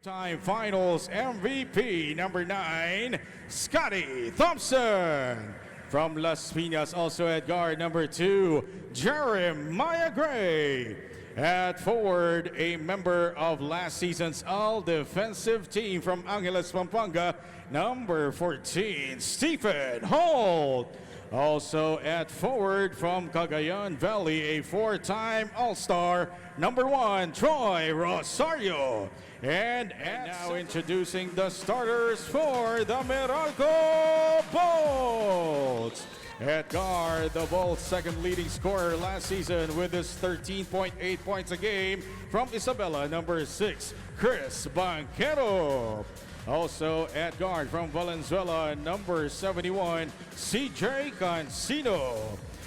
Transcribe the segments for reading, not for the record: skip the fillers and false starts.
Time Finals MVP number 9, Scotty Thompson. From Las Piñas, also at guard number 2, Jeremiah Gray. At forward, a member of last season's all-defensive team from Angeles, Pampanga, number 14, Stephen Holt. Also at forward from Cagayan Valley, a 4-time All-Star, number 1, Troy Rosario. And now introducing the starters for the Meralco Bolts. At guard, the Bolts' second leading scorer last season with his 13.8 points a game from Isabela, number 6, Chris Banquero. Also at guard from Valenzuela, number 71, CJ Cancino.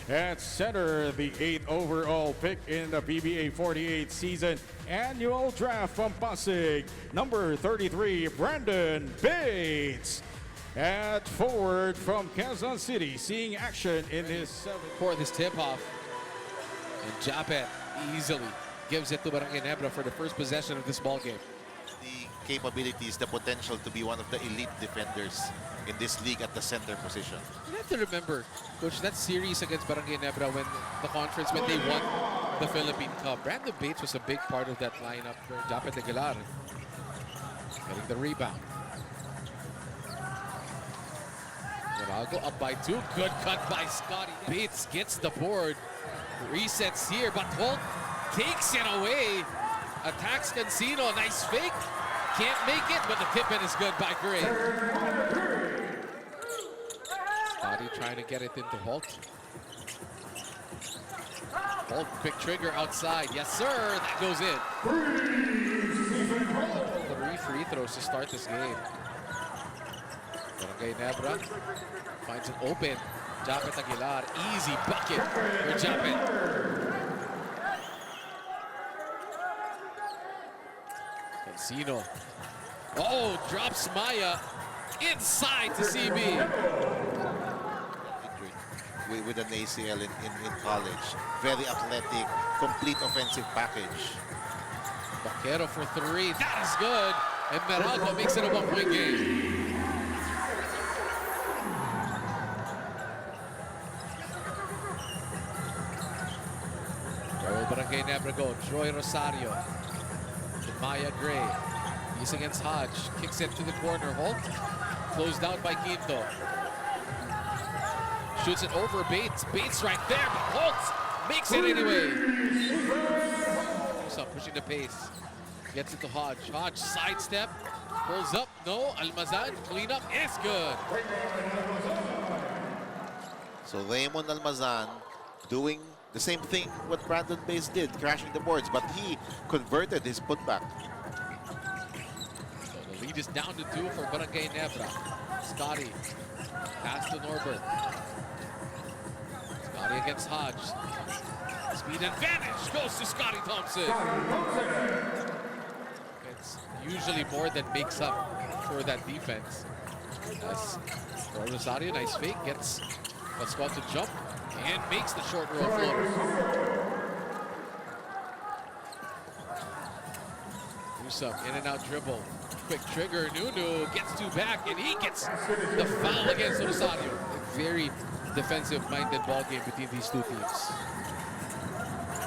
At center, the 8th overall pick in the PBA 48 season annual draft from Pasig, number 33, Brandon Bates. At forward from Quezon City, seeing action in his 7th. For this tip-off, and Japet easily gives it to Barangay Ginebra for the first possession of this ball game. The capabilities, the potential to be one of the elite defenders in this league at the center position. You have to remember, Coach, that series against Barangay Ginebra when they won the Philippine Cup, Brandon Bates was a big part of that lineup for Japet Aguilar. Getting the rebound. Meralco up by 2. Good cut by Scotty. Bates gets the board. Resets here, but Holt takes it away. Attacks Cancino. Nice fake. Can't make it, but the tip-in is good by Gray. Scotty trying to get it into Holt. Holt, quick trigger outside. Yes, sir. That goes in. 3 free throws to start this game. Barangay Ginebra finds it open. Japet Aguilar, easy bucket for Japet. Cancino. Oh, drops Maya inside to CB. With an ACL in college. Very athletic, complete offensive package. Banquero for 3. That is good. And Meralco makes it a 1-point game. Barangay Ginebra go. Troy Rosario to Maya Gray. He's against Hodge. Kicks it to the corner. Holt. Closed out by Quinto. Shoots it over Bates. Bates right there, but Holt makes it anyway. So pushing the pace. Gets it to Hodge. Hodge sidestep. Pulls up. No. Almazan. Clean up. It's good. So Raymond Almazan doing the same thing what Brandon Bates did, crashing the boards, but he converted his putback. So the lead is down to 2 for Barangay Ginebra. Scotty, pass to Norbert. Scotty against Hodge. Speed advantage goes to Scotty Thompson. It's usually more than makes up for that defense. As Rosario, nice fake, gets Pascual to jump. And makes the short roll floater. Newsome, in and out dribble. Quick trigger, Nunu gets 2 back, and he gets the foul against Rosario. A very defensive-minded ball game between these two teams.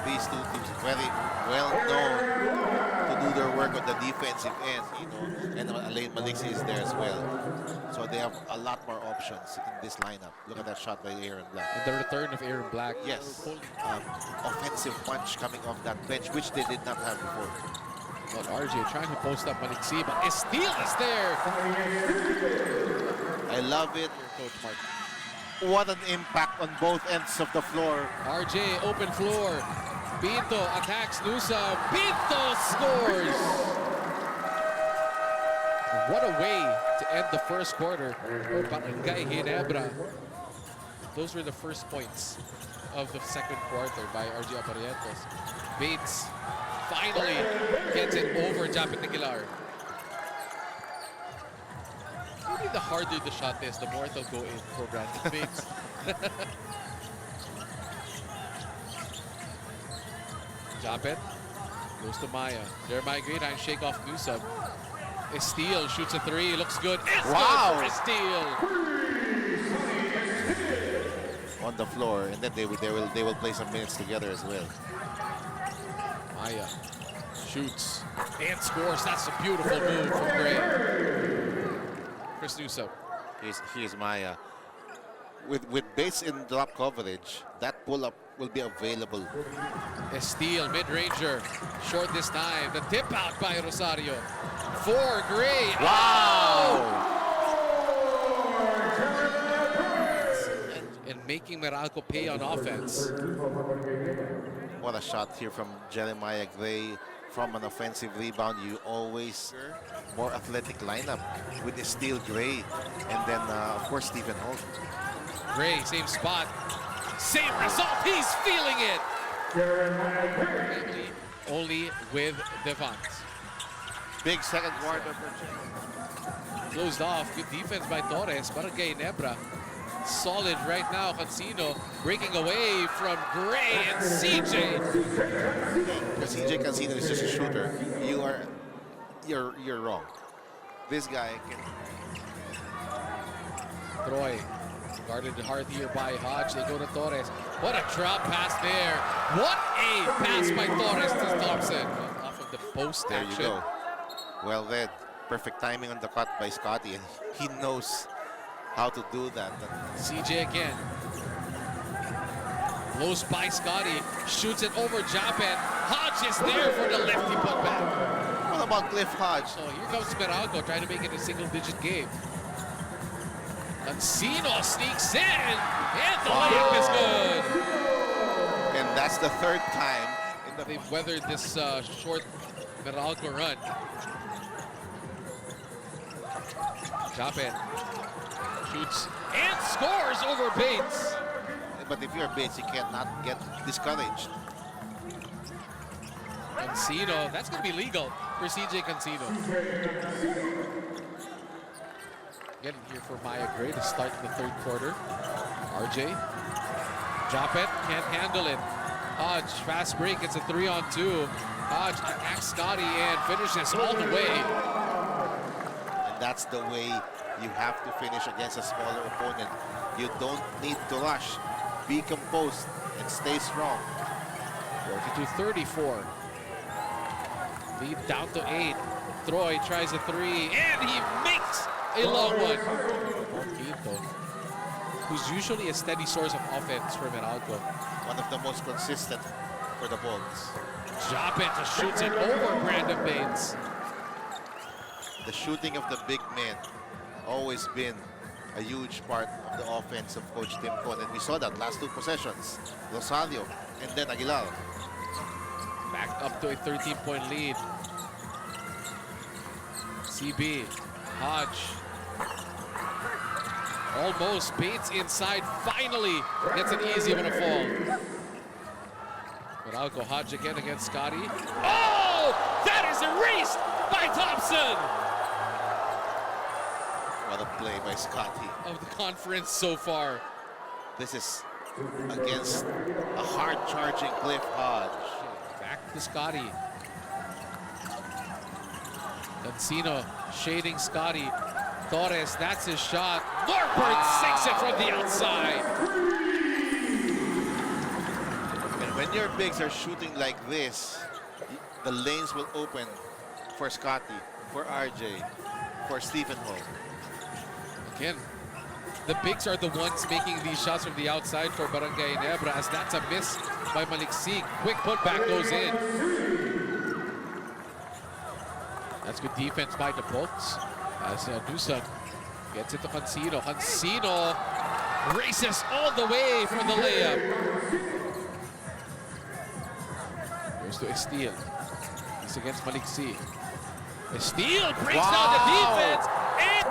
These two teams very well known to do their work on the defensive end, you know, and Alain Maliksi is there as well. So they have a lot more options in this lineup. Look at that shot by Aaron Black. And the return of Aaron Black. Yes, offensive punch coming off that bench, which they did not have before. Well, RJ trying to post up Maliksi, but his steal is there. I love it. Coach Mark. What an impact on both ends of the floor. RJ, open floor. Pinto attacks Newsome. Pinto scores! What a way to end the first quarter for Barangay Ginebra. Those were the first points of the second quarter by RJ Aparientos. Bates finally gets it over Japet Aguilar. Maybe the harder the shot is, the more it'll go in for Brandon Bates. Japet goes to Maya. Jeremiah Gray shake off Newsome. Estil shoots a three, looks good. It's Wow. good for Estil. On the floor, and then they will play some minutes together as well. Maya shoots and scores. That's a beautiful move from Gray. Chris Newsom. Here's Maya. With Bates in drop coverage, that pull-up will be available. Estil, mid-ranger. Short this time. The tip out by Rosario. For Gray. Wow! And making Meralco pay on offense. What a shot here from Jeremiah Gray. From an offensive rebound, you always more athletic lineup with Estil, Gray, and then of course Stephen Holt. Gray, same spot. Same result. He's feeling it. Only with Devant. Big second quarter for Closed off. Good defense by Torres. Barangay Ginebra. Solid right now. Cancino breaking away from Gray and CJ. Because CJ Cancino is just a shooter. You're wrong. This guy can. Troy guarded hard here by Hodge. They go to Torres. What a drop pass there. What a pass by Torres to Thompson. Off of the post There action. you go. Well read. Perfect timing on the cut by Scotty, and he knows how to do that. CJ again. Blows by Scotty. Shoots it over Japan. Hodge is there for the lefty putback. What about Cliff Hodge? So here comes Meralco trying to make it a single-digit game. Cancino sneaks in, and the layup is good. And that's the third time in the They've weathered this short Meralco run. Japan shoots and scores over Bates. But if you're Bates, you cannot get discouraged. Cancino, that's going to be legal for CJ Cancino. Getting here for Maya Gray to start the third quarter. RJ. Japet can't handle it. Hodge, fast break. It's a 3-on-2. Hodge attacks Scotty and finishes all the way. And that's the way you have to finish against a smaller opponent. You don't need to rush. Be composed and stay strong. 42-34. Lead down to 8. Troy tries a 3 and he makes a long one. Quinto, who's usually a steady source of offense for Meralco. One of the most consistent for the Bolts. Japet just shoots it over Brandon Bates. The shooting of the big men always been a huge part of the offense of Coach Tim Con, and we saw that last two possessions. Rosario and then Aguilar. Back up to a 13-point lead. CB, Hodge. Almost Bates inside, finally gets an easy one to fall. Meralco, Hodge again against Scotty. Oh! That is erased by Thompson! What a play by Scotty. Of the conference so far. This is against a hard-charging Cliff Hodge. Back to Scotty. Cancino shading Scotty. Torres, that's his shot. Norbert sinks it from the outside. And when your bigs are shooting like this, the lanes will open for Scotty, for RJ, for Stephen Holt. Again, the bigs are the ones making these shots from the outside for Barangay Ginebra, as that's a miss by Maliksi. Quick putback goes in. That's good defense by the Bolts. As Newsom gets it to Cancino. Cancino races all the way for the layup. Goes to Estil. He's against Maliksi. Estil breaks down the defense. And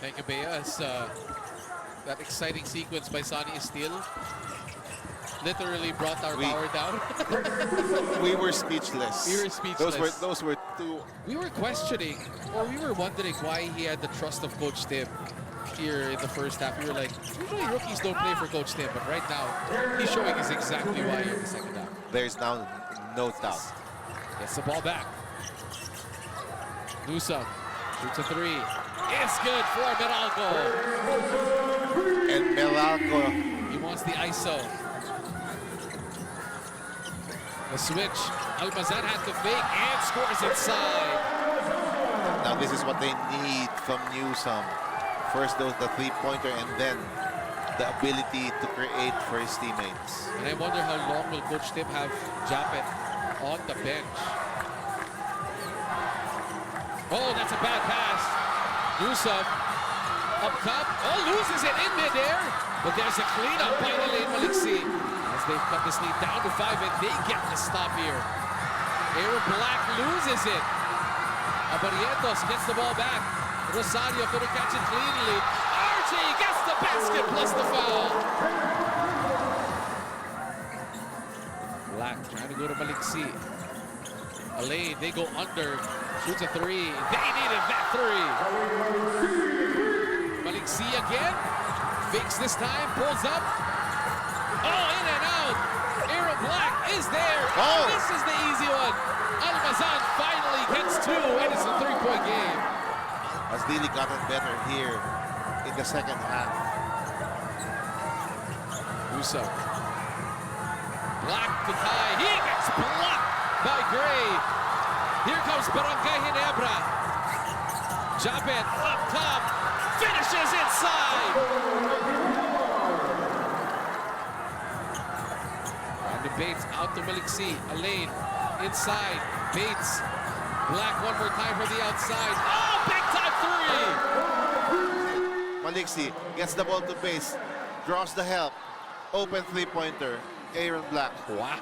Thank you, Bea. As, that exciting sequence by Sonny Steele literally brought our power down. We were speechless. We were speechless. Those were two. We were questioning, or we were wondering why he had the trust of Coach Tim here in the first half. We were like, usually rookies don't play for Coach Tim, but right now, he's showing us exactly why in the second half. There's now no doubt. Gets the ball back. Newsome shoots a three. It's good for Meralco. And Meralco, He wants the ISO. The switch. Almazan had to fake and scores inside. now this is what they need from Newsome. First the three-pointer and then the ability to create for his teammates. And I wonder how long will Coach Tim have Japet on the bench. Oh, that's a bad pass. Newsome up top. Oh, loses it in midair. But there's a cleanup by Elaine Maliksi as they cut this lead down to 5 and they get the stop here. Aaron Black loses it. Abarientos gets the ball back. Rosario couldn't catch it cleanly. RJ gets the basket plus the foul. Black trying to go to Maliksi. Elaine, they go under. Shoots a three. They needed that three. Maliksi again. Fakes this time. Pulls up. Oh, in and out. Aaron Black is there. Oh. This is the easy one. Almazan finally gets two, and it's a three-point game. Has really gotten better here in the second half. Newsome. Black to tie. He gets blocked by Gray. Here comes Barangay Ginebra. Japet up top. Finishes inside. Brandon Bates out to Maliksi. Elaine inside. Bates. Black one more time from the outside. Oh, big time three. Maliksi gets the ball to base, draws the help, open three-pointer, Aaron Black. Wow.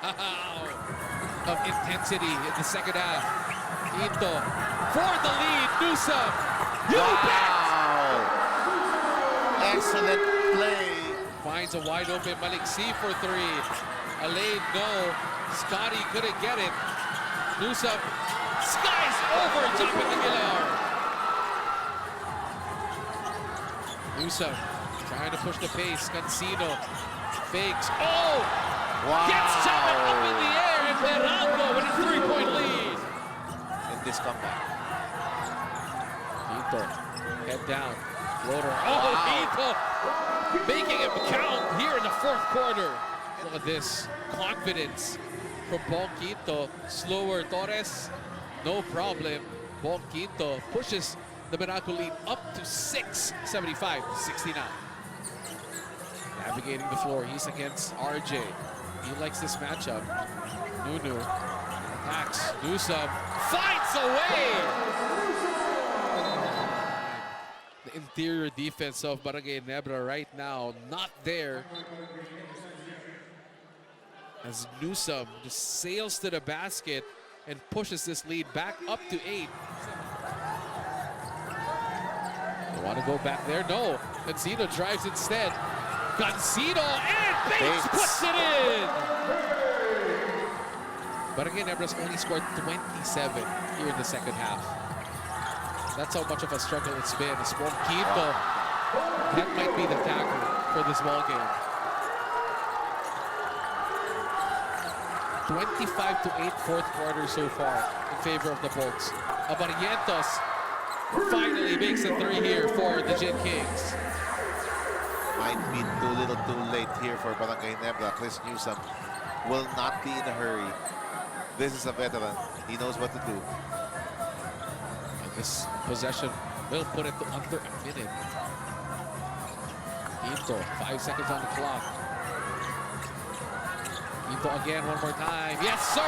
Of intensity in the second half. Ito for the lead. Newsome. You bet. Excellent play. Finds a wide open Maliksi for three. Elaine, no. Scotty couldn't get it. Newsome skies over Japet Aguilar. Newsome trying to push the pace. Cancino fakes. Oh! Wow. Gets Japet up in the air and Meralco with a three-point lead. In this comeback. Ito, head down. Floater. Oh, Ito making him count here in the fourth quarter. Look at this confidence from Bonquito. Slower Torres, no problem. Bonquito pushes the Meralco lead up to 6-75-69. Navigating the floor, he's against RJ. He likes this matchup. Nunu attacks. Newsome finds a way. The interior defense of Barangay Ginebra right now not there. As Newsome just sails to the basket and pushes this lead back up to 8. They want to go back there? No. Cancino drives instead. Cancino and Bates puts it in! Barangay Ginebra's only scored 27 here in the second half. That's how much of a struggle it's been. It's Bonquito. That might be the tackle for this ball game. 25-8 fourth quarter so far in favor of the Bolts. Abarientos finally makes a three here for the Gin Kings. Might be too little too late here for Barangay Ginebra. Chris Newsome will not be in a hurry. This is a veteran. He knows what to do. And this possession will put it to under a minute. Ito, 5 seconds on the clock. Ito again one more time. Yes, sir!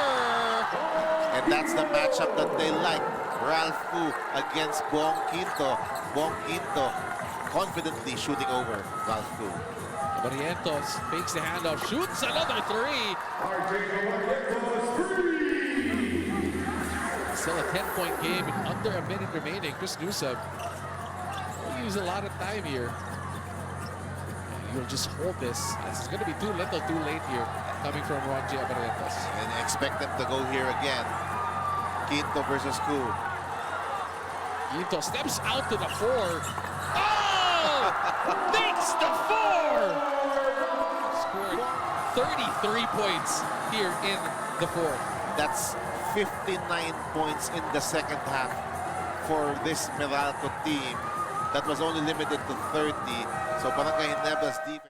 And that's the matchup that they like. Ralph Fu against Bonquito. Bonquito confidently shooting over Ralph Fu. Barrientos fakes the handoff, shoots another three. Still a 10-point game and under a minute remaining. Chris Newsome use a lot of time here. You'll just hold this. It's going to be too little, too late here, coming from RGY Abarientos. And expect them to go here again. Quinto versus Ku. Quinto steps out to the 4. Oh! Makes the 4! Scored 33 points here in the 4th. That's 59 points in the second half for this Meralco team that was only limited to 30. So Barangay Ginebra's defense.